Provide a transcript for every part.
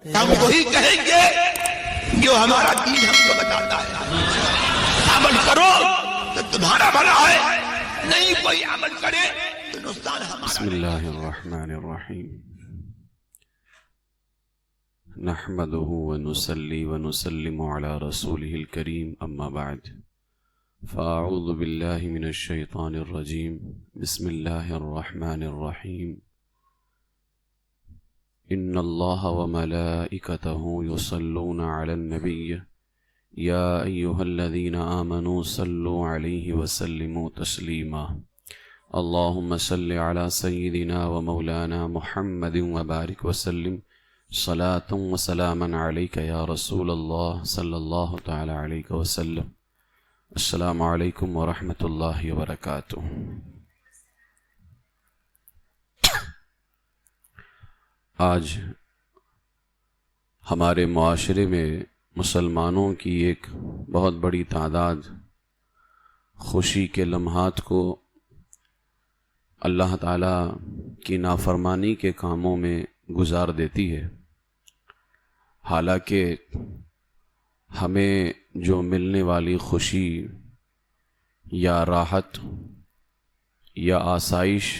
ہم وہی کہیں گے جو ہمارا دین ہم کو بتاتا ہے. عمل کرو تو تمہارا بھلا ہے، نہیں کوئی عمل کرے تو نقصان ہمارا. بسم اللہ الرحمن الرحیم. نحمده ونصلي ونسلم على رسوله الكريم اما بعد فاعوذ باللہ من الشیطان الرجیم. بسم اللہ الرحمن الرحیم. ان اللہ وملائکته یصلون علی النبی یا ایہا الذین آمنوا صلوا علیہ وسلموا تسلیما. اللہم صل علی سیدنا ومولانا محمد وبارک وسلم صلاة و سلاما علیک یا رسول اللہ صلی اللہ تعالی علیہ وسلم. السلام علیکم ورحمۃ اللہ وبرکاتہ. آج ہمارے معاشرے میں مسلمانوں کی ایک بہت بڑی تعداد خوشی کے لمحات کو اللہ تعالیٰ کی نافرمانی کے کاموں میں گزار دیتی ہے. حالانکہ ہمیں جو ملنے والی خوشی یا راحت یا آسائش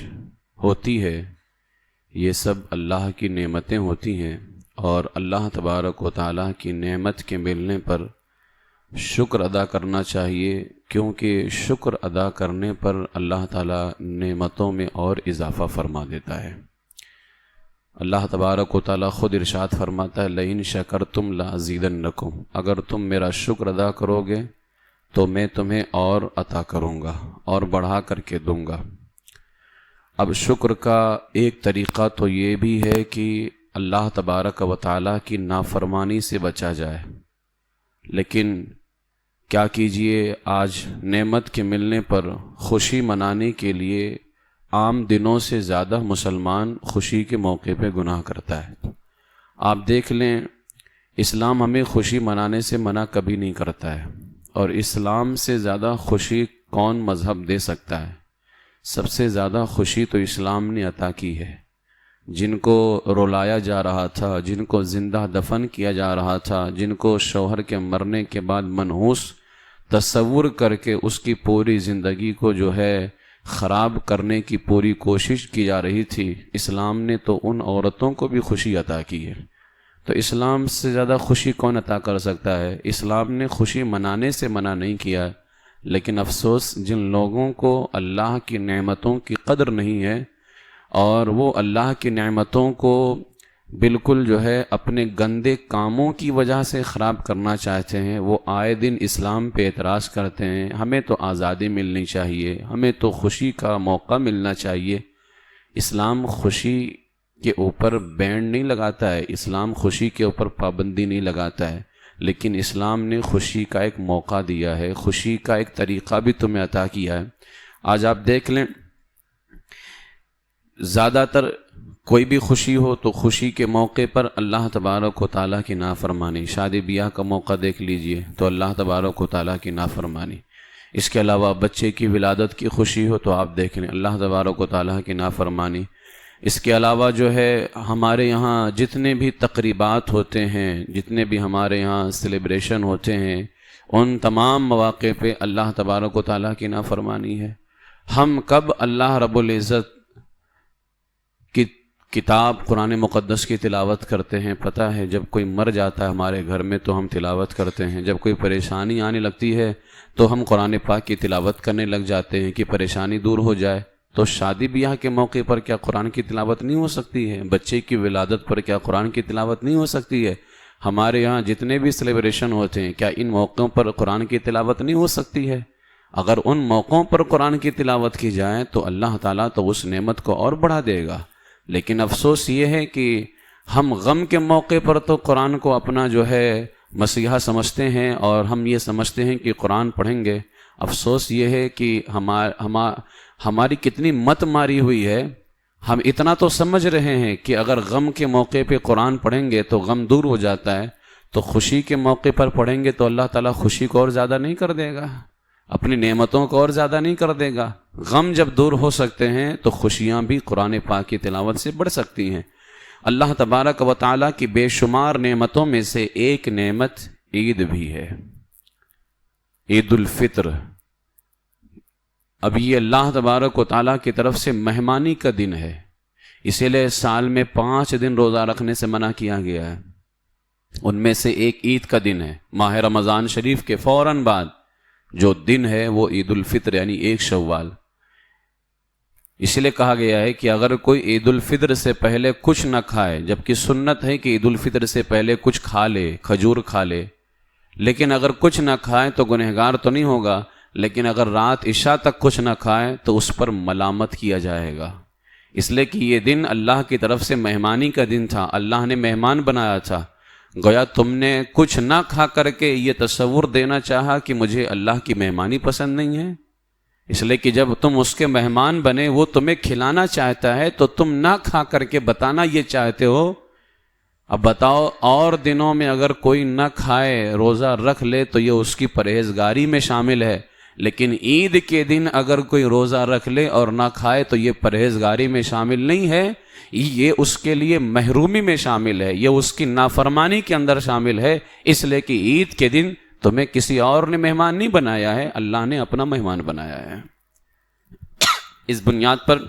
ہوتی ہے یہ سب اللہ کی نعمتیں ہوتی ہیں، اور اللہ تبارک و تعالیٰ کی نعمت کے ملنے پر شکر ادا کرنا چاہیے، کیونکہ شکر ادا کرنے پر اللہ تعالیٰ نعمتوں میں اور اضافہ فرما دیتا ہے. اللہ تبارک و تعالیٰ خود ارشاد فرماتا ہے لئن شکرتم لازیدنکم، اگر تم میرا شکر ادا کرو گے تو میں تمہیں اور عطا کروں گا اور بڑھا کر کے دوں گا. اب شکر کا ایک طریقہ تو یہ بھی ہے کہ اللہ تبارک و تعالیٰ کی نافرمانی سے بچا جائے، لیکن کیا کیجئے آج نعمت کے ملنے پر خوشی منانے کے لیے عام دنوں سے زیادہ مسلمان خوشی کے موقع پہ گناہ کرتا ہے. آپ دیکھ لیں اسلام ہمیں خوشی منانے سے منع کبھی نہیں کرتا ہے، اور اسلام سے زیادہ خوشی کون مذہب دے سکتا ہے؟ سب سے زیادہ خوشی تو اسلام نے عطا کی ہے. جن کو رلایا جا رہا تھا، جن کو زندہ دفن کیا جا رہا تھا، جن کو شوہر کے مرنے کے بعد منحوس تصور کر کے اس کی پوری زندگی کو جو ہے خراب کرنے کی پوری کوشش کی جا رہی تھی، اسلام نے تو ان عورتوں کو بھی خوشی عطا کی ہے. تو اسلام سے زیادہ خوشی کون عطا کر سکتا ہے؟ اسلام نے خوشی منانے سے منع نہیں کیا، لیکن افسوس جن لوگوں کو اللہ کی نعمتوں کی قدر نہیں ہے اور وہ اللہ کی نعمتوں کو بالکل جو ہے اپنے گندے کاموں کی وجہ سے خراب کرنا چاہتے ہیں، وہ آئے دن اسلام پہ اعتراض کرتے ہیں ہمیں تو آزادی ملنی چاہیے، ہمیں تو خوشی کا موقع ملنا چاہیے. اسلام خوشی کے اوپر بینڈ نہیں لگاتا ہے، اسلام خوشی کے اوپر پابندی نہیں لگاتا ہے، لیکن اسلام نے خوشی کا ایک موقع دیا ہے، خوشی کا ایک طریقہ بھی تمہیں عطا کیا ہے. آج آپ دیکھ لیں زیادہ تر کوئی بھی خوشی ہو تو خوشی کے موقع پر اللہ تبارک و تعالیٰ کی نافرمانی. شادی بیاہ کا موقع دیکھ لیجئے تو اللہ تبارک و تعالیٰ کی نافرمانی. اس کے علاوہ بچے کی ولادت کی خوشی ہو تو آپ دیکھ لیں اللہ تبارک و تعالیٰ کی نافرمانی. اس کے علاوہ جو ہے ہمارے یہاں جتنے بھی تقریبات ہوتے ہیں، جتنے بھی ہمارے یہاں سیلیبریشن ہوتے ہیں، ان تمام مواقع پہ اللہ تبارک و تعالیٰ کی نافرمانی ہے. ہم کب اللہ رب العزت کی کتاب قرآن مقدس کی تلاوت کرتے ہیں؟ پتہ ہے جب کوئی مر جاتا ہے ہمارے گھر میں تو ہم تلاوت کرتے ہیں، جب کوئی پریشانی آنے لگتی ہے تو ہم قرآن پاک کی تلاوت کرنے لگ جاتے ہیں کہ پریشانی دور ہو جائے. تو شادی بیاہ کے موقع پر کیا قرآن کی تلاوت نہیں ہو سکتی ہے؟ بچے کی ولادت پر کیا قرآن کی تلاوت نہیں ہو سکتی ہے؟ ہمارے یہاں جتنے بھی سیلیبریشن ہوتے ہیں کیا ان موقعوں پر قرآن کی تلاوت نہیں ہو سکتی ہے؟ اگر ان موقعوں پر قرآن کی تلاوت کی جائے تو اللہ تعالیٰ تو اس نعمت کو اور بڑھا دے گا. لیکن افسوس یہ ہے کہ ہم غم کے موقع پر تو قرآن کو اپنا جو ہے مسیحا سمجھتے ہیں اور ہم یہ سمجھتے ہیں کہ قرآن پڑھیں گے. افسوس یہ ہے کہ ہماری کتنی مت ماری ہوئی ہے. ہم اتنا تو سمجھ رہے ہیں کہ اگر غم کے موقع پہ قرآن پڑھیں گے تو غم دور ہو جاتا ہے، تو خوشی کے موقع پر پڑھیں گے تو اللہ تعالیٰ خوشی کو اور زیادہ نہیں کر دے گا، اپنی نعمتوں کو اور زیادہ نہیں کر دے گا. غم جب دور ہو سکتے ہیں تو خوشیاں بھی قرآن پاک کی تلاوت سے بڑھ سکتی ہیں. اللہ تبارک و تعالیٰ کی بے شمار نعمتوں میں سے ایک نعمت عید بھی ہے، عید الفطر۔ اب یہ اللہ تبارک و تعالیٰ کی طرف سے مہمانی کا دن ہے، اسی لیے سال میں 5 دن روزہ رکھنے سے منع کیا گیا ہے۔ ان میں سے ایک عید کا دن ہے، ماہ رمضان شریف کے فوراً بعد جو دن ہے وہ عید الفطر یعنی 1 شوال۔ اس لیے کہا گیا ہے کہ اگر کوئی عید الفطر سے پہلے کچھ نہ کھائے، جبکہ سنت ہے کہ عید الفطر سے پہلے کچھ کھا لے، کھجور کھا لے، لیکن اگر کچھ نہ کھائے تو گنہگار تو نہیں ہوگا، لیکن اگر رات عشاء تک کچھ نہ کھائے تو اس پر ملامت کیا جائے گا، اس لیے کہ یہ دن اللہ کی طرف سے مہمانی کا دن تھا، اللہ نے مہمان بنایا تھا۔ گویا تم نے کچھ نہ کھا کر کے یہ تصور دینا چاہا کہ مجھے اللہ کی مہمانی پسند نہیں ہے، اس لیے کہ جب تم اس کے مہمان بنے، وہ تمہیں کھلانا چاہتا ہے تو تم نہ کھا کر کے بتانا یہ چاہتے ہو۔ اب بتاؤ، اور دنوں میں اگر کوئی نہ کھائے، روزہ رکھ لے تو یہ اس کی پرہیزگاری میں شامل ہے، لیکن عید کے دن اگر کوئی روزہ رکھ لے اور نہ کھائے تو یہ پرہیزگاری میں شامل نہیں ہے، یہ اس کے لیے محرومی میں شامل ہے، یہ اس کی نافرمانی کے اندر شامل ہے، اس لیے کہ عید کے دن تمہیں کسی اور نے مہمان نہیں بنایا ہے، اللہ نے اپنا مہمان بنایا ہے۔ اس بنیاد پر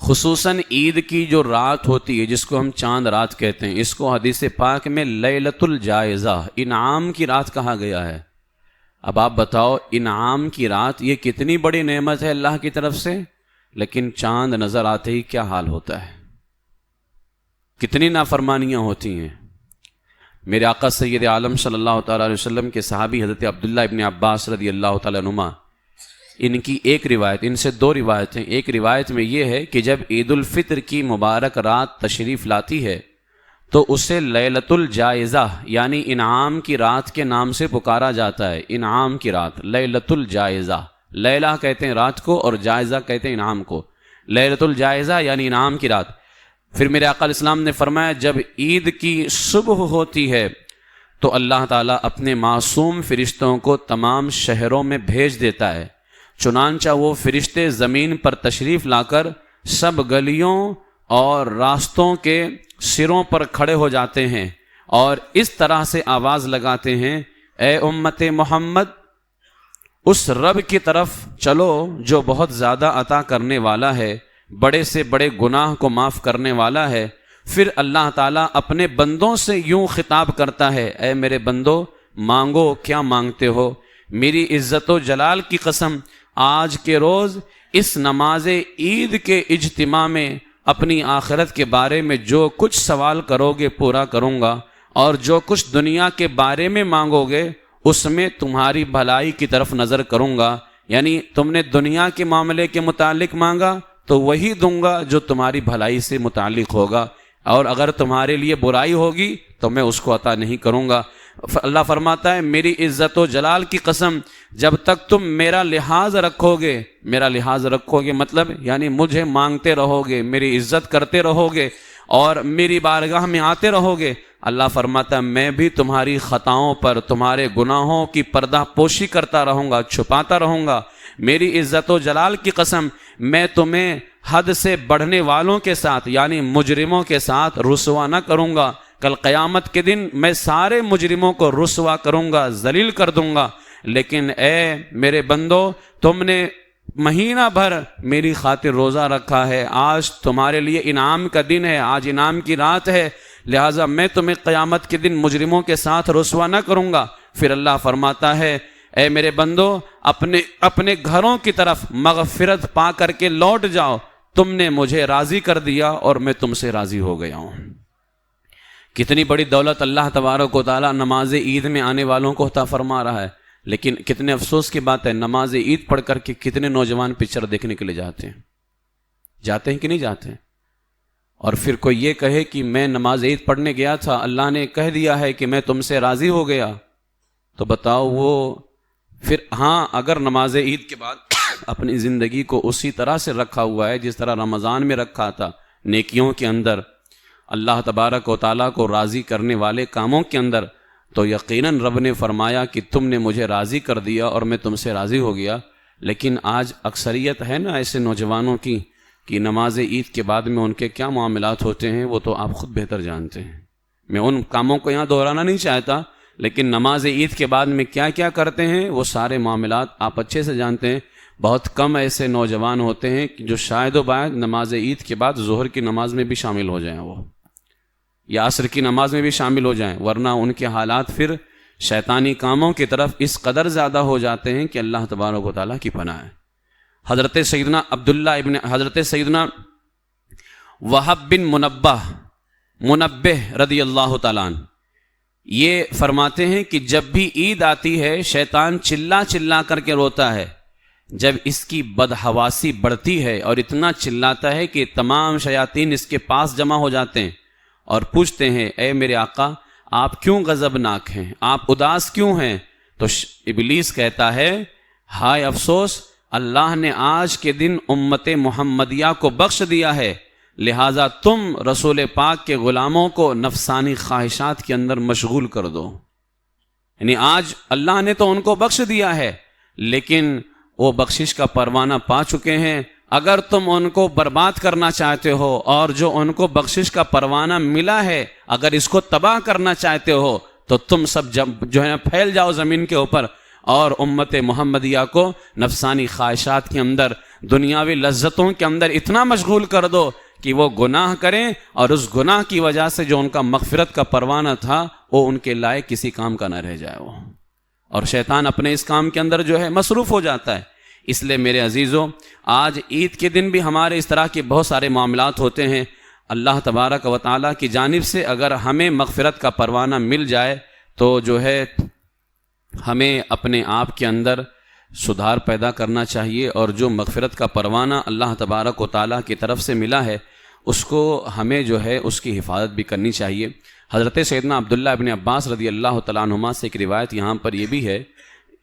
خصوصاً عید کی جو رات ہوتی ہے، جس کو ہم چاند رات کہتے ہیں، اس کو حدیث پاک میں لیلۃ الجائزہ، انعام کی رات کہا گیا ہے۔ اب آپ بتاؤ، انعام کی رات یہ کتنی بڑی نعمت ہے اللہ کی طرف سے، لیکن چاند نظر آتے ہی کیا حال ہوتا ہے، کتنی نافرمانیاں ہوتی ہیں۔ میرے آقا سید عالم صلی اللہ تعالیٰ علیہ وسلم کے صحابی حضرت عبداللہ ابن عباس رضی اللہ تعالیٰ عنہما، ان کی ایک روایت، ان سے 2 روایتیں، ایک روایت میں یہ ہے کہ جب عید الفطر کی مبارک رات تشریف لاتی ہے تو اسے لیلۃ الجائزہ یعنی انعام کی رات کے نام سے پکارا جاتا ہے۔ انعام کی رات، لیلۃ الجائزہ، لیلہ کہتے ہیں رات کو اور جائزہ کہتے ہیں انعام کو، لیلۃ الجائزہ یعنی انعام کی رات۔ پھر میرے آقا علیہ السلام نے فرمایا جب عید کی صبح ہوتی ہے تو اللہ تعالیٰ اپنے معصوم فرشتوں کو تمام شہروں میں بھیج دیتا ہے، چنانچہ وہ فرشتے زمین پر تشریف لا کر سب گلیوں اور راستوں کے سروں پر کھڑے ہو جاتے ہیں اور اس طرح سے آواز لگاتے ہیں، اے امت محمد، اس رب کی طرف چلو جو بہت زیادہ عطا کرنے والا ہے، بڑے سے بڑے گناہ کو معاف کرنے والا ہے۔ پھر اللہ تعالیٰ اپنے بندوں سے یوں خطاب کرتا ہے، اے میرے بندو، مانگو کیا مانگتے ہو، میری عزت و جلال کی قسم، آج کے روز اس نماز عید کے اجتماع میں اپنی آخرت کے بارے میں جو کچھ سوال کرو گے پورا کروں گا، اور جو کچھ دنیا کے بارے میں مانگو گے اس میں تمہاری بھلائی کی طرف نظر کروں گا، یعنی تم نے دنیا کے معاملے کے متعلق مانگا تو وہی دوں گا جو تمہاری بھلائی سے متعلق ہوگا، اور اگر تمہارے لیے برائی ہوگی تو میں اس کو عطا نہیں کروں گا۔ اللہ فرماتا ہے میری عزت و جلال کی قسم، جب تک تم میرا لحاظ رکھو گے، میرا لحاظ رکھو گے مطلب یعنی مجھے مانگتے رہو گے، میری عزت کرتے رہو گے اور میری بارگاہ میں آتے رہو گے، اللہ فرماتا ہے میں بھی تمہاری خطاؤں پر، تمہارے گناہوں کی پردہ پوشی کرتا رہوں گا، چھپاتا رہوں گا۔ میری عزت و جلال کی قسم، میں تمہیں حد سے بڑھنے والوں کے ساتھ یعنی مجرموں کے ساتھ رسوا نہ کروں گا۔ کل قیامت کے دن میں سارے مجرموں کو رسوا کروں گا، ذلیل کر دوں گا، لیکن اے میرے بندو، تم نے مہینہ بھر میری خاطر روزہ رکھا ہے، آج تمہارے لیے انعام کا دن ہے، آج انعام کی رات ہے، لہٰذا میں تمہیں قیامت کے دن مجرموں کے ساتھ رسوا نہ کروں گا۔ پھر اللہ فرماتا ہے اے میرے بندو، اپنے گھروں کی طرف مغفرت پا کر کے لوٹ جاؤ، تم نے مجھے راضی کر دیا اور میں تم سے راضی ہو گیا ہوں۔ کتنی بڑی دولت اللہ تبارک و تعالیٰ نماز عید میں آنے والوں کو عطا فرما رہا ہے، لیکن کتنے افسوس کی بات ہے، نماز عید پڑھ کر کے کتنے نوجوان پکچر دیکھنے کے لیے جاتے ہیں کہ نہیں جاتے ہیں؟ اور پھر کوئی یہ کہے کہ میں نماز عید پڑھنے گیا تھا، اللہ نے کہہ دیا ہے کہ میں تم سے راضی ہو گیا، تو بتاؤ وہ پھر ہاں اگر نماز عید کے بعد اپنی زندگی کو اسی طرح سے رکھا ہوا ہے جس طرح رمضان میں رکھا تھا، نیکیوں کے اندر، اللہ تبارک و تعالیٰ کو راضی کرنے والے کاموں کے اندر، تو یقیناً رب نے فرمایا کہ تم نے مجھے راضی کر دیا اور میں تم سے راضی ہو گیا۔ لیکن آج اکثریت ہے نا ایسے نوجوانوں کی کہ نماز عید کے بعد میں ان کے کیا معاملات ہوتے ہیں وہ تو آپ خود بہتر جانتے ہیں. میں ان کاموں کو یہاں دہرانا نہیں چاہتا، لیکن نماز عید کے بعد میں کیا کیا کرتے ہیں وہ سارے معاملات آپ اچھے سے جانتے ہیں. بہت کم ایسے نوجوان ہوتے ہیں کہ جو شاید و باید نماز عید کے بعد ظہر کی نماز میں بھی شامل ہو جائیں، وہ یا عصر کی نماز میں بھی شامل ہو جائیں، ورنہ ان کے حالات پھر شیطانی کاموں کی طرف اس قدر زیادہ ہو جاتے ہیں کہ اللہ تبارک و تعالیٰ کی پناہ ہے. حضرت سیدنا وہب بن منبہ رضی اللہ تعالیٰ عنہ یہ فرماتے ہیں کہ جب بھی عید آتی ہے شیطان چلا چلا کر کے روتا ہے. جب اس کی بدحواسی بڑھتی ہے اور اتنا چلاتا ہے کہ تمام شیاطین اس کے پاس جمع ہو جاتے ہیں اور پوچھتے ہیں اے میرے آقا آپ کیوں غضبناک ہیں، آپ اداس کیوں ہیں؟ تو ابلیس کہتا ہے ہائے افسوس، اللہ نے آج کے دن امت محمدیہ کو بخش دیا ہے، لہٰذا تم رسول پاک کے غلاموں کو نفسانی خواہشات کے اندر مشغول کر دو. یعنی آج اللہ نے تو ان کو بخش دیا ہے لیکن وہ بخشش کا پروانہ پا چکے ہیں. اگر تم ان کو برباد کرنا چاہتے ہو اور جو ان کو بخشش کا پروانہ ملا ہے اگر اس کو تباہ کرنا چاہتے ہو تو تم سب جو ہے پھیل جاؤ زمین کے اوپر اور امت محمدیہ کو نفسانی خواہشات کے اندر، دنیاوی لذتوں کے اندر اتنا مشغول کر دو کہ وہ گناہ کریں اور اس گناہ کی وجہ سے جو ان کا مغفرت کا پروانہ تھا وہ ان کے لائق کسی کام کا نہ رہ جائے وہ. اور شیطان اپنے اس کام کے اندر جو ہے مصروف ہو جاتا ہے. اس لیے میرے عزیزوں آج عید کے دن بھی ہمارے اس طرح کے بہت سارے معاملات ہوتے ہیں. اللہ تبارک و تعالیٰ کی جانب سے اگر ہمیں مغفرت کا پروانہ مل جائے تو جو ہے ہمیں اپنے آپ کے اندر سدھار پیدا کرنا چاہیے، اور جو مغفرت کا پروانہ اللہ تبارک و تعالیٰ کی طرف سے ملا ہے اس کو ہمیں جو ہے اس کی حفاظت بھی کرنی چاہیے. حضرت سیدنا عبداللہ ابن عباس رضی اللہ تعالیٰ عنہما سے ایک روایت یہاں پر یہ بھی ہے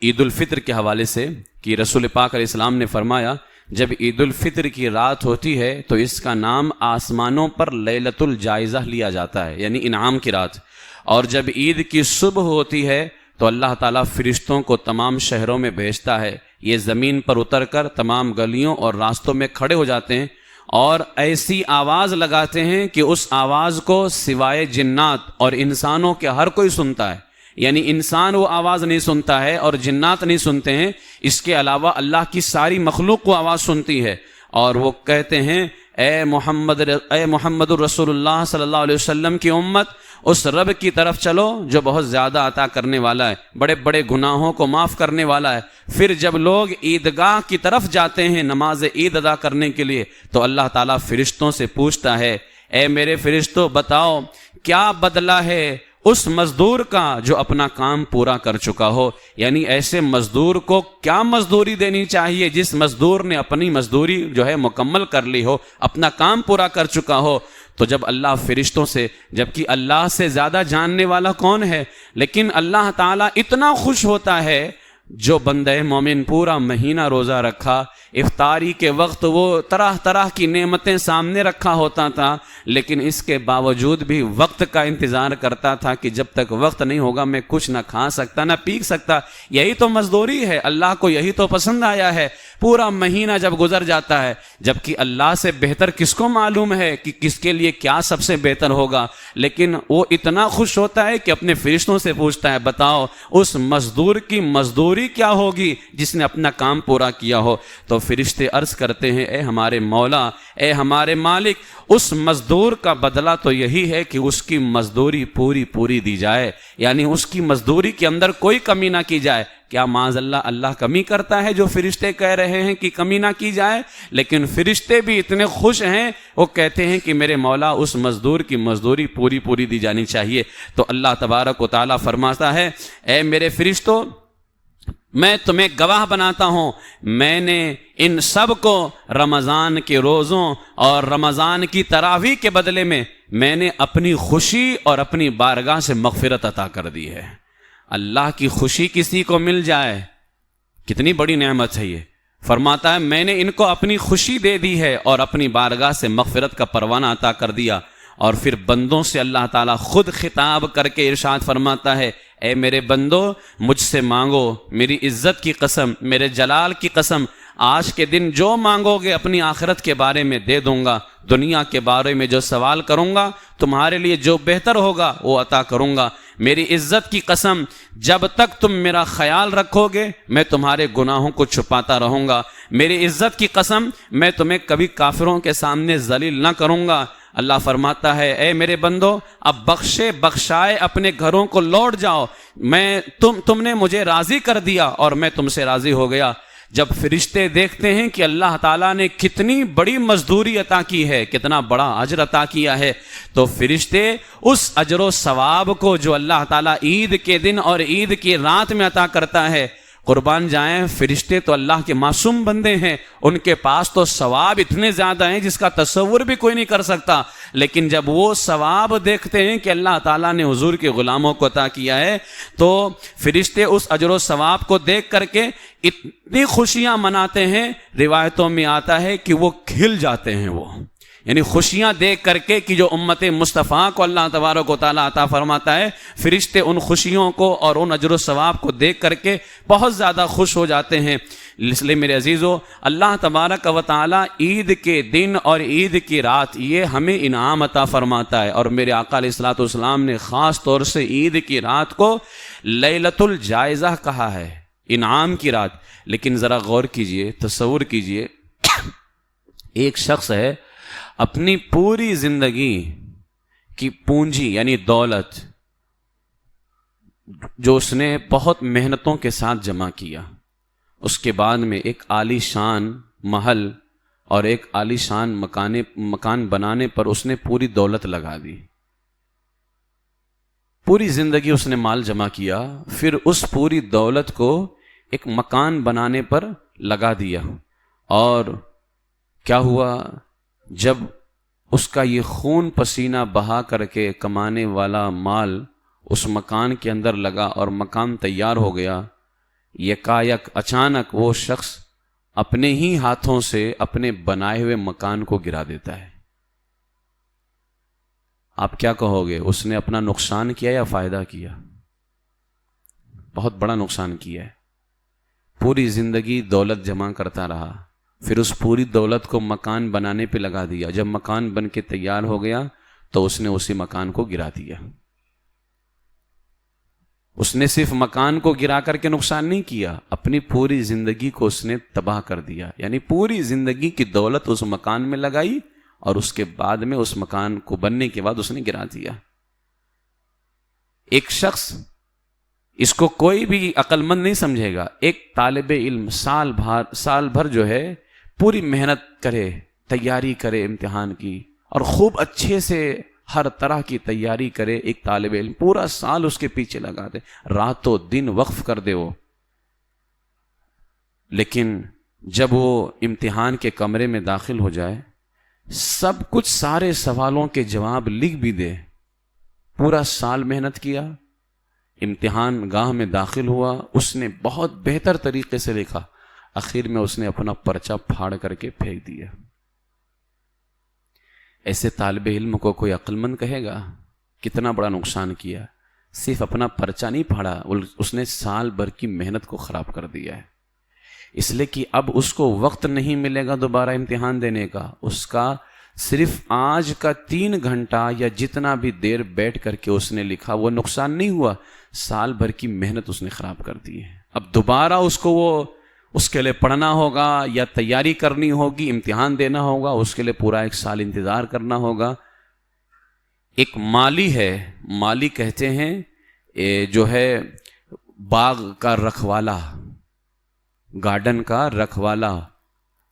عید الفطر کے حوالے سے کہ رسول پاک علیہ السلام نے فرمایا جب عید الفطر کی رات ہوتی ہے تو اس کا نام آسمانوں پر لیلۃ الجائزہ لیا جاتا ہے، یعنی انعام کی رات. اور جب عید کی صبح ہوتی ہے تو اللہ تعالیٰ فرشتوں کو تمام شہروں میں بھیجتا ہے، یہ زمین پر اتر کر تمام گلیوں اور راستوں میں کھڑے ہو جاتے ہیں اور ایسی آواز لگاتے ہیں کہ اس آواز کو سوائے جنات اور انسانوں کے ہر کوئی سنتا ہے. یعنی انسان وہ آواز نہیں سنتا ہے اور جنات نہیں سنتے ہیں، اس کے علاوہ اللہ کی ساری مخلوق وہ آواز سنتی ہے اور وہ کہتے ہیں اے محمد الرسول اللہ صلی اللہ علیہ وسلم کی امت، اس رب کی طرف چلو جو بہت زیادہ عطا کرنے والا ہے، بڑے بڑے گناہوں کو معاف کرنے والا ہے. پھر جب لوگ عیدگاہ کی طرف جاتے ہیں نماز عید ادا کرنے کے لیے تو اللہ تعالیٰ فرشتوں سے پوچھتا ہے اے میرے فرشتوں بتاؤ کیا بدلہ ہے اس مزدور کا جو اپنا کام پورا کر چکا ہو. یعنی ایسے مزدور کو کیا مزدوری دینی چاہیے جس مزدور نے اپنی مزدوری جو ہے مکمل کر لی ہو، اپنا کام پورا کر چکا ہو. تو جب اللہ فرشتوں سے، جبکہ اللہ سے زیادہ جاننے والا کون ہے، لیکن اللہ تعالیٰ اتنا خوش ہوتا ہے جو بندہ مومن پورا مہینہ روزہ رکھا، افطاری کے وقت وہ طرح طرح کی نعمتیں سامنے رکھا ہوتا تھا لیکن اس کے باوجود بھی وقت کا انتظار کرتا تھا کہ جب تک وقت نہیں ہوگا میں کچھ نہ کھا سکتا نہ پی سکتا. یہی تو مزدوری ہے، اللہ کو یہی تو پسند آیا ہے. پورا مہینہ جب گزر جاتا ہے، جبکہ اللہ سے بہتر کس کو معلوم ہے کہ کس کے لیے کیا سب سے بہتر ہوگا، لیکن وہ اتنا خوش ہوتا ہے کہ اپنے فرشتوں سے پوچھتا ہے بتاؤ اس مزدور کی مزدوری کیا ہوگی جس نے اپنا کام پورا کیا ہو. تو فرشتے عرض کرتے ہیں اے ہمارے مولا، اے ہمارے مالک، اس مزدور کا بدلہ تو یہی ہے کہ اس کی مزدوری پوری دی جائے، یعنی اس کی مزدوری کے اندر کوئی کمی نہ کی جائے. کیا معاذ اللہ کمی کرتا ہے جو فرشتے کہہ رہے ہیں کہ کمی نہ کی جائے؟ لیکن فرشتے بھی اتنے خوش ہیں، وہ کہتے ہیں کہ میرے مولا اس مزدور کی مزدوری پوری دی جانی چاہیے. تو اللہ تبارک و تعالیٰ فرماتا ہے اے میرے فرشتوں میں تمہیں گواہ بناتا ہوں، میں نے ان سب کو رمضان کے روزوں اور رمضان کی تراویح کے بدلے میں نے اپنی خوشی اور اپنی بارگاہ سے مغفرت عطا کر دی ہے. اللہ کی خوشی کسی کو مل جائے کتنی بڑی نعمت ہے. یہ فرماتا ہے میں نے ان کو اپنی خوشی دے دی ہے اور اپنی بارگاہ سے مغفرت کا پروانہ عطا کر دیا. اور پھر بندوں سے اللہ تعالیٰ خود خطاب کر کے ارشاد فرماتا ہے اے میرے بندو مجھ سے مانگو، میری عزت کی قسم، میرے جلال کی قسم، آج کے دن جو مانگو گے اپنی آخرت کے بارے میں دے دوں گا، دنیا کے بارے میں جو سوال کروں گا تمہارے لیے جو بہتر ہوگا وہ عطا کروں گا۔ میری عزت کی قسم، جب تک تم میرا خیال رکھو گے میں تمہارے گناہوں کو چھپاتا رہوں گا۔ میری عزت کی قسم، میں تمہیں کبھی کافروں کے سامنے ذلیل نہ کروں گا۔ اللہ فرماتا ہے اے میرے بندو، اب بخشے بخشائے اپنے گھروں کو لوٹ جاؤ، تم نے مجھے راضی کر دیا اور میں تم سے راضی ہو گیا۔ جب فرشتے دیکھتے ہیں کہ اللہ تعالیٰ نے کتنی بڑی مزدوری عطا کی ہے، کتنا بڑا اجر عطا کیا ہے، تو فرشتے اس اجر و ثواب کو جو اللہ تعالیٰ عید کے دن اور عید کی رات میں عطا کرتا ہے، قربان جائیں فرشتے تو اللہ کے معصوم بندے ہیں، ان کے پاس تو ثواب اتنے زیادہ ہیں جس کا تصور بھی کوئی نہیں کر سکتا، لیکن جب وہ ثواب دیکھتے ہیں کہ اللہ تعالیٰ نے حضور کے غلاموں کو عطا کیا ہے تو فرشتے اس اجر و ثواب کو دیکھ کر کے اتنی خوشیاں مناتے ہیں، روایتوں میں آتا ہے کہ وہ کھل جاتے ہیں، وہ یعنی خوشیاں دیکھ کر کے کہ جو امت مصطفیٰ کو اللہ تبارک و تعالیٰ عطا فرماتا ہے، فرشتے ان خوشیوں کو اور ان اجر و ثواب کو دیکھ کر کے بہت زیادہ خوش ہو جاتے ہیں۔ اس لیے میرے عزیزو، اللہ تبارک و تعالیٰ عید کے دن اور عید کی رات یہ ہمیں انعام عطا فرماتا ہے، اور میرے آقا علیہ الصلوۃ والسلام نے خاص طور سے عید کی رات کو لیلۃ الجائزہ کہا ہے، انعام کی رات۔ لیکن ذرا غور کیجئے، تصور کیجئے، ایک شخص ہے اپنی پوری زندگی کی پونجی یعنی دولت جو اس نے بہت محنتوں کے ساتھ جمع کیا، اس کے بعد میں ایک عالی شان محل اور ایک عالی شان مکان بنانے پر اس نے پوری دولت لگا دی۔ پوری زندگی اس نے مال جمع کیا، پھر اس پوری دولت کو ایک مکان بنانے پر لگا دیا، اور کیا ہوا؟ جب اس کا یہ خون پسینہ بہا کر کے کمانے والا مال اس مکان کے اندر لگا اور مکان تیار ہو گیا، یکایک اچانک وہ شخص اپنے ہی ہاتھوں سے اپنے بنائے ہوئے مکان کو گرا دیتا ہے۔ آپ کیا کہو گے؟ اس نے اپنا نقصان کیا یا فائدہ کیا؟ بہت بڑا نقصان کیا ہے۔ پوری زندگی دولت جمع کرتا رہا، پھر اس پوری دولت کو مکان بنانے پہ لگا دیا، جب مکان بن کے تیار ہو گیا تو اس نے اسی مکان کو گرا دیا۔ اس نے صرف مکان کو گرا کر کے نقصان نہیں کیا، اپنی پوری زندگی کو اس نے تباہ کر دیا، یعنی پوری زندگی کی دولت اس مکان میں لگائی اور اس کے بعد میں اس مکان کو بننے کے بعد اس نے گرا دیا۔ ایک شخص، اس کو کوئی بھی عقل مند نہیں سمجھے گا، ایک طالب علم سال بھر جو ہے پوری محنت کرے، تیاری کرے امتحان کی، اور خوب اچھے سے ہر طرح کی تیاری کرے، ایک طالب علم پورا سال اس کے پیچھے لگا دے، راتوں دن وقف کر دے وہ، لیکن جب وہ امتحان کے کمرے میں داخل ہو جائے، سب کچھ سارے سوالوں کے جواب لکھ بھی دے، پورا سال محنت کیا، امتحان گاہ میں داخل ہوا، اس نے بہت بہتر طریقے سے لکھا، آخر میں اس نے اپنا پرچہ پھاڑ کر کے پھینک دیا۔ ایسے طالب علم کو کوئی عقل مند کہے گا کتنا بڑا نقصان کیا؟ صرف اپنا پرچہ نہیں پھاڑا، اس نے سال بھر کی محنت کو خراب کر دیا ہے، اس لیے کہ اب اس کو وقت نہیں ملے گا دوبارہ امتحان دینے کا، اس کا صرف آج کا 3 گھنٹہ یا جتنا بھی دیر بیٹھ کر کے اس نے لکھا وہ نقصان نہیں ہوا، سال بھر کی محنت اس نے خراب کر دی ہے۔ اب دوبارہ اس کو اس کے لیے پڑھنا ہوگا یا تیاری کرنی ہوگی، امتحان دینا ہوگا، اس کے لیے پورا 1 سال انتظار کرنا ہوگا۔ ایک مالی ہے، مالی کہتے ہیں جو ہے باغ کا رکھوالا، گارڈن کا رکھوالا،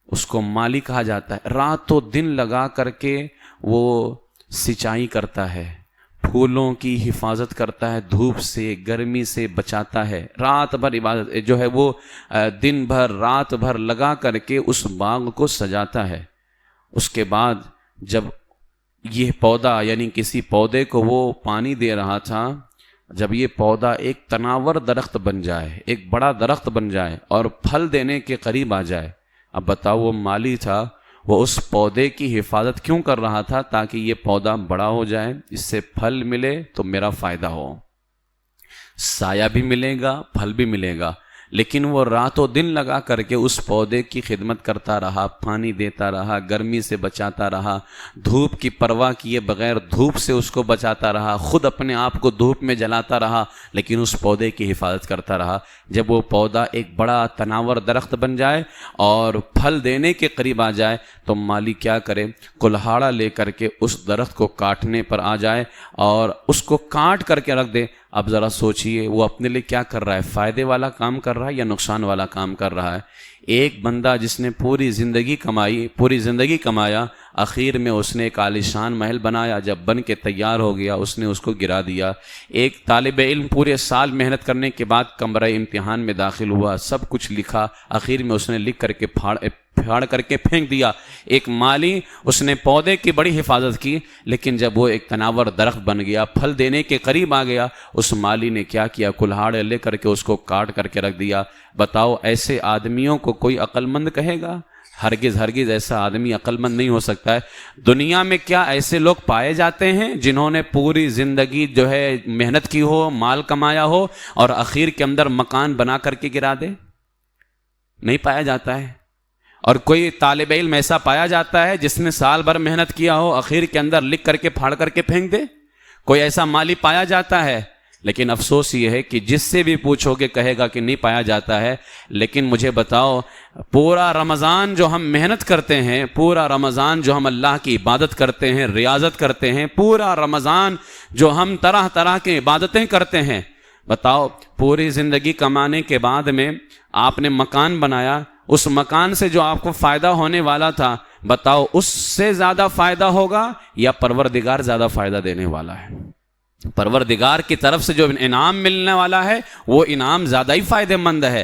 اس کو مالی کہا جاتا ہے۔ راتوں دن لگا کر کے وہ سینچائی کرتا ہے، پھولوں کی حفاظت کرتا ہے، دھوپ سے گرمی سے بچاتا ہے، رات بھر عبادت جو ہے وہ دن بھر رات بھر لگا کر کے اس باغ کو سجاتا ہے۔ اس کے بعد جب یہ پودا یعنی کسی پودے کو وہ پانی دے رہا تھا، جب یہ پودا ایک تناور درخت بن جائے، ایک بڑا درخت بن جائے اور پھل دینے کے قریب آ جائے، اب بتاؤ وہ مالی تھا، وہ اس پودے کی حفاظت کیوں کر رہا تھا؟ تاکہ یہ پودا بڑا ہو جائے، اس سے پھل ملے تو میرا فائدہ ہو، سایہ بھی ملے گا، پھل بھی ملے گا۔ لیکن وہ راتوں دن لگا کر کے اس پودے کی خدمت کرتا رہا، پانی دیتا رہا، گرمی سے بچاتا رہا، دھوپ کی پرواہ کیے بغیر دھوپ سے اس کو بچاتا رہا، خود اپنے آپ کو دھوپ میں جلاتا رہا، لیکن اس پودے کی حفاظت کرتا رہا۔ جب وہ پودا ایک بڑا تناور درخت بن جائے اور پھل دینے کے قریب آ جائے تو مالی کیا کرے، کلہاڑا لے کر کے اس درخت کو کاٹنے پر آ جائے اور اس کو کاٹ کر کے رکھ دے۔ اب ذرا سوچئے وہ اپنے لیے کیا کر رہا ہے، فائدے والا کام کر رہا ہے یا نقصان والا کام کر رہا ہے؟ ایک بندہ جس نے پوری زندگی کمایا، آخر میں اس نے ایک عالیشان محل بنایا، جب بن کے تیار ہو گیا اس نے اس کو گرا دیا۔ ایک طالب علم پورے سال محنت کرنے کے بعد کمرہ امتحان میں داخل ہوا، سب کچھ لکھا، آخر میں اس نے لکھ کر کے پھاڑ کر کے پھینک دیا۔ ایک مالی، اس نے پودے کی بڑی حفاظت کی، لیکن جب وہ ایک تناور درخت بن گیا، پھل دینے کے قریب آ گیا، اس مالی نے کیا کیا، کلہاڑے لے کر کے اس کو کاٹ کر کے رکھ دیا۔ بتاؤ ایسے آدمیوں کو کوئی عقل مند کہے گا؟ ہرگز ایسا آدمی عقل مند نہیں ہو سکتا ہے۔ دنیا میں کیا ایسے لوگ پائے جاتے ہیں جنہوں نے پوری زندگی جو ہے محنت کی ہو، مال کمایا ہو اور آخر کے اندر مکان بنا کر کے گرا دے؟ نہیں پایا جاتا ہے۔ اور کوئی طالب علم ایسا پایا جاتا ہے جس نے سال بھر محنت کیا ہو، آخر کے اندر لکھ کر کے پھاڑ کر کے پھینک دے؟ کوئی ایسا مالی پایا جاتا ہے؟ لیکن افسوس یہ ہے کہ جس سے بھی پوچھو گے کہے گا کہ نہیں پایا جاتا ہے۔ لیکن مجھے بتاؤ، پورا رمضان جو ہم محنت کرتے ہیں، پورا رمضان جو ہم اللہ کی عبادت کرتے ہیں، ریاضت کرتے ہیں، پورا رمضان جو ہم طرح طرح کی عبادتیں کرتے ہیں، بتاؤ پوری زندگی کمانے کے بعد میں آپ نے مکان بنایا، اس مکان سے جو آپ کو فائدہ ہونے والا تھا، بتاؤ اس سے زیادہ فائدہ ہوگا یا پروردگار زیادہ فائدہ دینے والا ہے؟ پروردگار کی طرف سے جو انعام ملنے والا ہے وہ انعام زیادہ ہی فائدہ مند ہے۔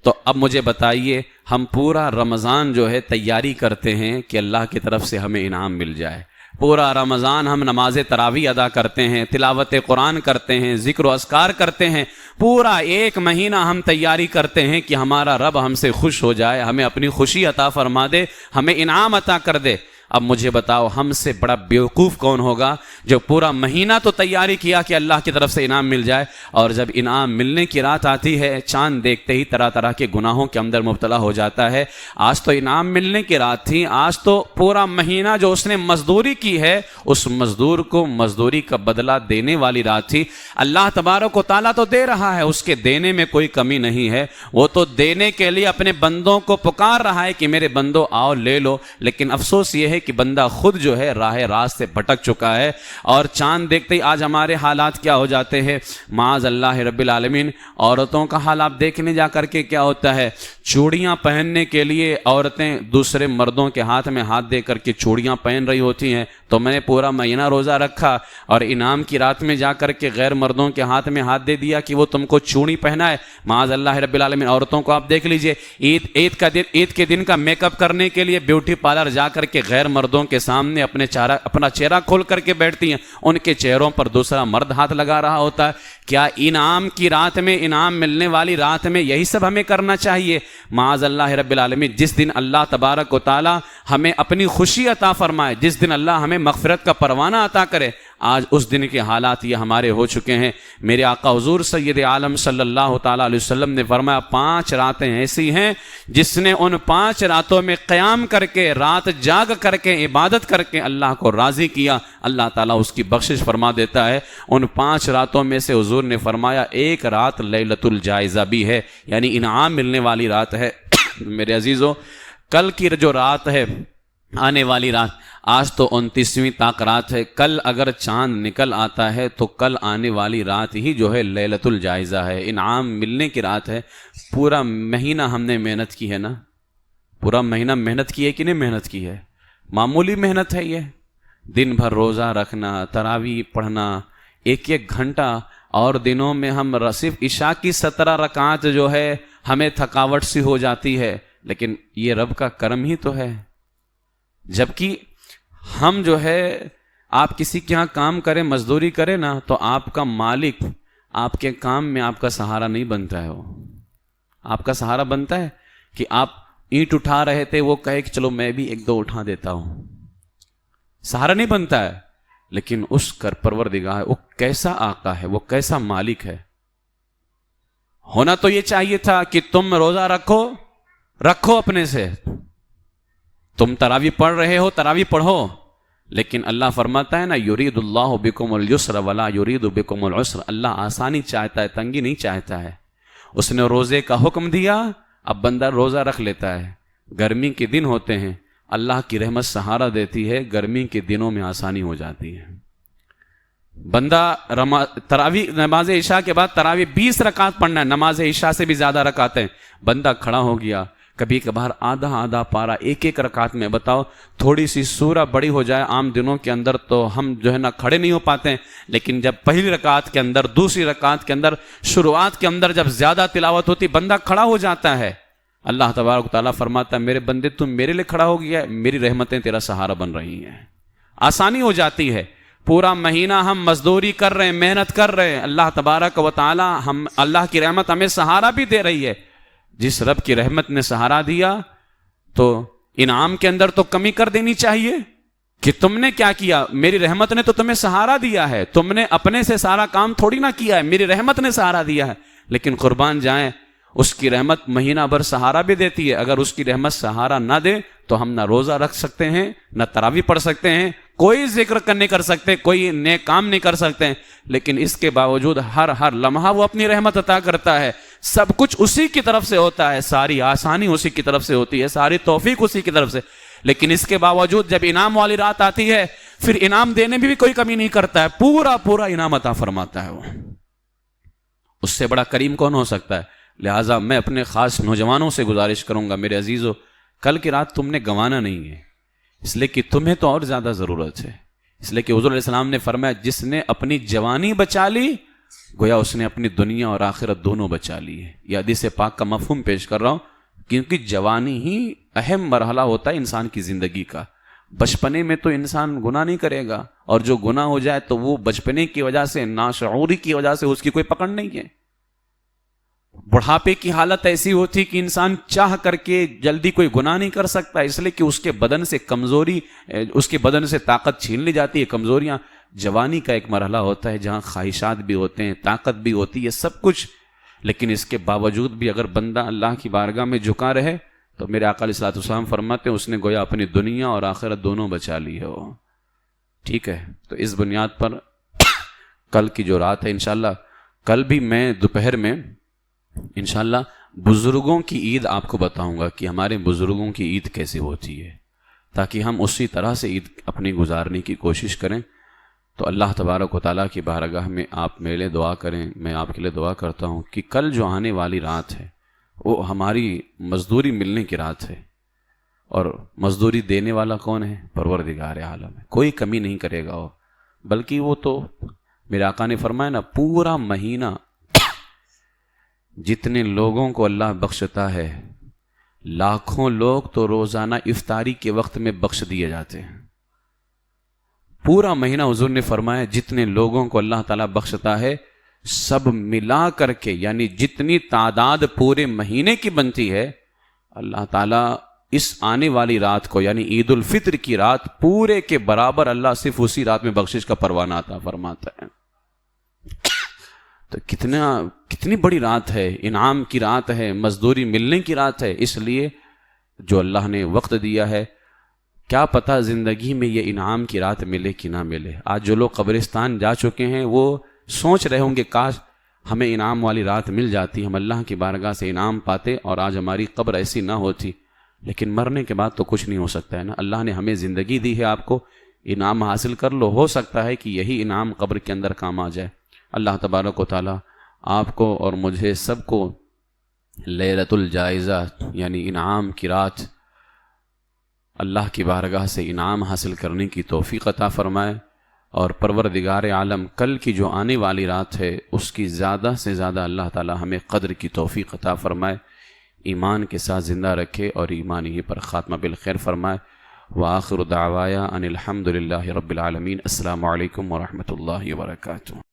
تو اب مجھے بتائیے، ہم پورا رمضان جو ہے تیاری کرتے ہیں کہ اللہ کی طرف سے ہمیں انعام مل جائے، پورا رمضان ہم نماز تراویح ادا کرتے ہیں، تلاوت قرآن کرتے ہیں، ذکر و اذکار کرتے ہیں، پورا ایک مہینہ ہم تیاری کرتے ہیں کہ ہمارا رب ہم سے خوش ہو جائے، ہمیں اپنی خوشی عطا فرما دے، ہمیں انعام عطا کر دے۔ اب مجھے بتاؤ ہم سے بڑا بیوقوف کون ہوگا جو پورا مہینہ تو تیاری کیا کہ اللہ کی طرف سے انعام مل جائے، اور جب انعام ملنے کی رات آتی ہے چاند دیکھتے ہی طرح طرح کے گناہوں کے اندر مبتلا ہو جاتا ہے۔ آج تو انعام ملنے کی رات تھی، آج تو پورا مہینہ جو اس نے مزدوری کی ہے اس مزدور کو مزدوری کا بدلہ دینے والی رات تھی۔ اللہ تبارک و تعالیٰ تو دے رہا ہے، اس کے دینے میں کوئی کمی نہیں ہے، وہ تو دینے کے لیے اپنے بندوں کو پکار رہا ہے کہ میرے بندوں آؤ لے لو، لیکن افسوس یہ ہے کہ بندہ خود جو ہے راہ راست سے بھٹک چکا ہے۔ اور چاند دیکھتے ہی آج ہمارے حالات کیا ہو جاتے ہیں، معاذ اللہ رب العالمین۔ عورتوں کا حال آپ دیکھنے جا کر کے کیا ہوتا ہے، چوڑیاں پہننے کے لیے عورتیں دوسرے مردوں کے ہاتھ میں ہاتھ دے کر کے چوڑیاں پہن رہی ہوتی ہیں۔ تو میں نے پورا مہینہ روزہ رکھا اور انعام کی رات میں جا کر کے غیر مردوں کے ہاتھ میں ہاتھ دے دیا کہ وہ تم کو چوڑی پہنا ہے۔ معاذ اللہ رب العالمین۔ عورتوں کو آپ دیکھ لیجئے، عید کے دن کا میک اپ کرنے کے لیے بیوٹی پارلر جا کر کے غیر مردوں کے سامنے اپنا چہرہ کھول کر کے بیٹھتی ہیں، ان کے چہروں پر دوسرا مرد ہاتھ لگا رہا ہوتا ہے۔ کیا انعام کی رات میں، انعام ملنے والی رات میں یہی سب ہمیں کرنا چاہیے؟ معاذ اللہ رب العالمین۔ جس دن اللہ تبارک و تعالی ہمیں اپنی خوشی عطا فرمائے، جس دن اللہ ہمیں مغفرت کا پروانہ عطا کرے، آج اس دن کے حالات یہ ہمارے ہو چکے ہیں۔ میرے آقا حضور سید عالم صلی اللہ تعالیٰ علیہ وسلم نے فرمایا 5 راتیں ایسی ہیں جس نے ان 5 راتوں میں قیام کر کے، رات جاگ کر کے، عبادت کر کے اللہ کو راضی کیا، اللہ تعالیٰ اس کی بخشش فرما دیتا ہے۔ ان 5 راتوں میں سے حضور نے فرمایا ایک رات لیلۃ الجائزہ بھی ہے، یعنی انعام ملنے والی رات ہے۔ میرے عزیزو، کل کی جو رات ہے، آنے والی رات، آج تو 29ویں تاک رات ہے، کل اگر چاند نکل آتا ہے تو کل آنے والی رات ہی جو ہے لیلۃ الجائزہ ہے، انعام ملنے کی رات ہے۔ پورا مہینہ ہم نے محنت کی ہے نا، پورا مہینہ محنت کی ہے کہ نہیں محنت کی ہے؟ معمولی محنت ہے یہ، دن بھر روزہ رکھنا، تراویح پڑھنا 1 گھنٹہ، اور دنوں میں ہم صرف عشاء کی 17 رکعات جو ہے ہمیں تھکاوٹ سی ہو جاتی ہے، لیکن یہ رب کا کرم ہی تو ہے۔ جبکہ ہم جو ہے، آپ کسی کے ہاں کام کریں، مزدوری کریں نا، تو آپ کا مالک آپ کے کام میں آپ کا سہارا نہیں بنتا ہے، وہ آپ کا سہارا بنتا ہے کہ آپ اینٹ اٹھا رہے تھے، وہ کہے کہ چلو میں بھی 1-2 اٹھا دیتا ہوں، سہارا نہیں بنتا ہے۔ لیکن اس پروردگار وہ کیسا آقا ہے، وہ کیسا مالک ہے، ہونا تو یہ چاہیے تھا کہ تم روزہ رکھو اپنے سے. تم تراویح پڑھ رہے ہو، تراویح پڑھو، لیکن اللہ فرماتا ہے نا یرید اللہ بکم اليسر ولا یرید بکم العسر. اللہ آسانی چاہتا ہے، تنگی نہیں چاہتا ہے. اس نے روزے کا حکم دیا، اب بندہ روزہ رکھ لیتا ہے. گرمی کے دن ہوتے ہیں، اللہ کی رحمت سہارا دیتی ہے، گرمی کے دنوں میں آسانی ہو جاتی ہے. بندہ تراویح نماز عشاء کے بعد تراویح 20 رکعت پڑھنا ہے، نماز عشاء سے بھی زیادہ رکعتیں. بندہ کھڑا ہو گیا، کبھی کبھار آدھا پارا ایک رکعت میں. بتاؤ تھوڑی سی سورہ بڑی ہو جائے عام دنوں کے اندر تو ہم جو ہے نا کھڑے نہیں ہو پاتے ہیں، لیکن جب پہلی رکعت کے اندر، دوسری رکعت کے اندر، شروعات کے اندر جب زیادہ تلاوت ہوتی بندہ کھڑا ہو جاتا ہے. اللہ تبارک و تعالیٰ فرماتا ہے میرے بندے تم میرے لیے کھڑا ہو گیا، میری رحمتیں تیرا سہارا بن رہی ہیں، آسانی ہو جاتی ہے. پورا مہینہ ہم مزدوری کر رہے ہیں، محنت کر رہے ہیں، اللہ تبارک و تعالیٰ اللہ کی رحمت ہمیں سہارا بھی دے رہی ہے. جس رب کی رحمت نے سہارا دیا تو انعام کے اندر تو کمی کر دینی چاہیے کہ تم نے کیا کیا، میری رحمت نے تو تمہیں سہارا دیا ہے، تم نے اپنے سے سارا کام تھوڑی نہ کیا ہے، میری رحمت نے سہارا دیا ہے. لیکن قربان جائیں اس کی رحمت مہینہ بھر سہارا بھی دیتی ہے. اگر اس کی رحمت سہارا نہ دے تو ہم نہ روزہ رکھ سکتے ہیں، نہ تراویح پڑھ سکتے ہیں، کوئی ذکر نہیں کر سکتے، کوئی نیک کام نہیں کر سکتے ہیں. لیکن اس کے باوجود ہر لمحہ وہ اپنی رحمت عطا کرتا ہے. سب کچھ اسی کی طرف سے ہوتا ہے، ساری آسانی اسی کی طرف سے ہوتی ہے، ساری توفیق اسی کی طرف سے. لیکن اس کے باوجود جب انعام والی رات آتی ہے پھر انعام دینے میں بھی کوئی کمی نہیں کرتا ہے، پورا انعام عطا فرماتا ہے. وہ اس سے بڑا کریم کون ہو سکتا ہے؟ لہٰذا میں اپنے خاص نوجوانوں سے گزارش کروں گا، میرے عزیزو کل کی رات تم نے گنوانا نہیں ہے، اس لیے کہ تمہیں تو اور زیادہ ضرورت ہے. اس لیے کہ حضور علیہ السلام نے فرمایا جس نے اپنی جوانی بچا لی گویا اس نے اپنی دنیا اور آخرت دونوں بچا لی ہے. یہ حدیث پاک کا مفہوم پیش کر رہا ہوں کیونکہ جوانی ہی اہم مرحلہ ہوتا ہے انسان کی زندگی کا. بچپنے میں تو انسان گناہ نہیں کرے گا، اور جو گناہ ہو جائے تو وہ بچپنے کی وجہ سے، ناشعوری کی وجہ سے اس کی کوئی پکڑ نہیں ہے. بڑھاپے کی حالت ایسی ہوتی کہ انسان چاہ کر کے جلدی کوئی گناہ نہیں کر سکتا، اس لیے کہ اس کے بدن سے کمزوری، اس کے بدن سے طاقت چھین لی جاتی ہے، کمزوریاں. جوانی کا ایک مرحلہ ہوتا ہے جہاں خواہشات بھی ہوتے ہیں، طاقت بھی ہوتی ہے، سب کچھ. لیکن اس کے باوجود بھی اگر بندہ اللہ کی بارگاہ میں جھکا رہے تو میرے آقا علیہ الصلوۃ والسلام فرماتے ہیں اس نے گویا اپنی دنیا اور آخرت دونوں بچا لی ہے. وہ ٹھیک ہے. تو اس بنیاد پر کل کی جو رات ہے انشاءاللہ، کل بھی میں دوپہر میں انشاءاللہ بزرگوں کی عید آپ کو بتاؤں گا کہ ہمارے بزرگوں کی عید کیسے ہوتی ہے، تاکہ ہم اسی طرح سے عید اپنی گزارنے کی کوشش کریں. تو اللہ تبارک و تعالیٰ کی بارگاہ میں آپ میرے لیے دعا کریں، میں آپ کے لیے دعا کرتا ہوں کہ کل جو آنے والی رات ہے وہ ہماری مزدوری ملنے کی رات ہے. اور مزدوری دینے والا کون ہے؟ پروردگار عالم ہے، کوئی کمی نہیں کرے گا وہ. بلکہ وہ تو میرے آقا نے فرمایا نا، پورا مہینہ جتنے لوگوں کو اللہ بخشتا ہے، لاکھوں لوگ تو روزانہ افطاری کے وقت میں بخش دیے جاتے ہیں. پورا مہینہ حضور نے فرمایا جتنے لوگوں کو اللہ تعالیٰ بخشتا ہے سب ملا کر کے، یعنی جتنی تعداد پورے مہینے کی بنتی ہے، اللہ تعالیٰ اس آنے والی رات کو یعنی عید الفطر کی رات پورے کے برابر اللہ صرف اسی رات میں بخشش کا پروانہ عطا فرماتا ہے. تو کتنی بڑی رات ہے، انعام کی رات ہے، مزدوری ملنے کی رات ہے. اس لیے جو اللہ نے وقت دیا ہے، کیا پتہ زندگی میں یہ انعام کی رات ملے کہ نہ ملے. آج جو لوگ قبرستان جا چکے ہیں وہ سوچ رہے ہوں گے کاش ہمیں انعام والی رات مل جاتی، ہم اللہ کی بارگاہ سے انعام پاتے اور آج ہماری قبر ایسی نہ ہوتی. لیکن مرنے کے بعد تو کچھ نہیں ہو سکتا ہے نا. اللہ نے ہمیں زندگی دی ہے، آپ کو انعام حاصل کر لو، ہو سکتا ہے کہ یہی انعام قبر کے اندر کام آ جائے. اللہ تبارک و تعالیٰ آپ کو اور مجھے سب کو لیلۃ الجائزہ یعنی انعام کی رات اللہ کی بارگاہ سے انعام حاصل کرنے کی توفیق عطا فرمائے. اور پروردگار عالم کل کی جو آنے والی رات ہے اس کی زیادہ سے زیادہ اللہ تعالیٰ ہمیں قدر کی توفیق عطا فرمائے، ایمان کے ساتھ زندہ رکھے اور ایمان ہی پر خاتمہ بالخیر فرمائے. وآخر دعوایا ان الحمد للہ رب العالمین. السلام علیکم ورحمۃ اللہ وبرکاتہ.